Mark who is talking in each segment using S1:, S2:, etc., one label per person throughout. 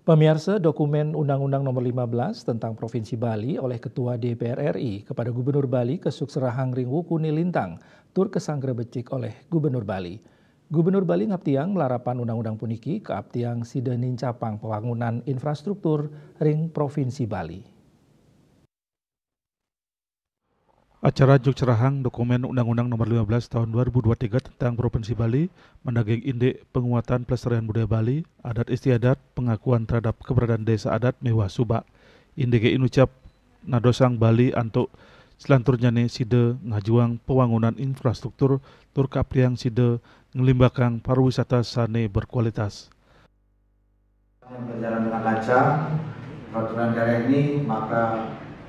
S1: Pemirsa, dokumen Undang-Undang Nomor 15 tentang Provinsi Bali oleh Ketua DPR RI kepada Gubernur Bali Kesuk Serahang Ringwukuni Lintang tur kesanggra becik oleh Gubernur Bali. Gubernur Bali ngaptiang melarapan Undang-Undang puniki ke aptiang sida nincapang pembangunan infrastruktur ring Provinsi Bali.
S2: Acara juk cerahang dokumen Undang-Undang Nomor 15 Tahun 2023 tentang Provinsi Bali mendaging indek penguatan pelestarian budaya Bali, adat istiadat, pengakuan terhadap keberadaan desa adat mewah subak. Indek inucap nadosang Bali antuk selanturnya nih side ngajuang pembangunan infrastruktur tur kapriang side ngelimbakang pariwisata sane berkualitas.
S3: Yang berjalan dengan lancar peraturan daerah ini, maka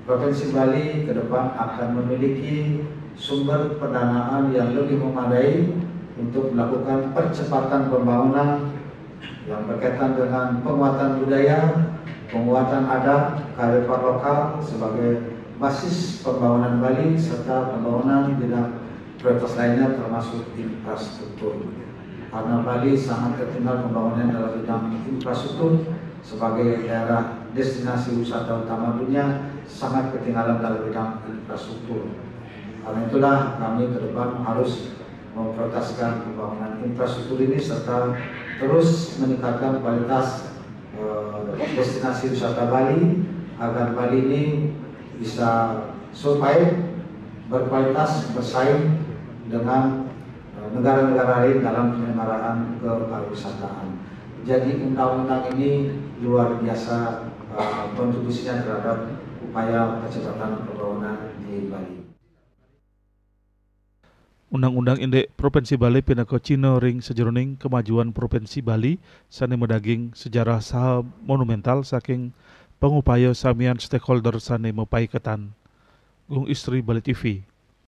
S3: Provinsi Bali ke depan akan memiliki sumber pendanaan yang lebih memadai untuk melakukan percepatan pembangunan yang berkaitan dengan penguatan budaya, penguatan adat, kearifan lokal sebagai basis pembangunan Bali serta pembangunan bidang prioritas lainnya termasuk infrastruktur. Karena Bali sangat tertinggal pembangunan dalam bidang infrastruktur sebagai daerah destinasi wisata utama dunia, sangat ketinggalan dalam bidang infrastruktur. Karena itulah kami ke depan harus memprioritaskan pembangunan infrastruktur ini serta terus meningkatkan kualitas destinasi wisata Bali agar Bali ini bisa survive, berkualitas, bersaing dengan negara-negara lain dalam penyelenggaraan kepariwisataan. Jadi undang-undang ini luar biasa kontribusinya terhadap upaya percepatan pembangunan di Bali.
S2: Undang-undang indek Provinsi Bali pinaka Cina ring sejeroning kemajuan Provinsi Bali sane medaging sejarah saha monumental saking pengupaya samian stakeholder sane mepai ketan. Gung Istri Bali TV.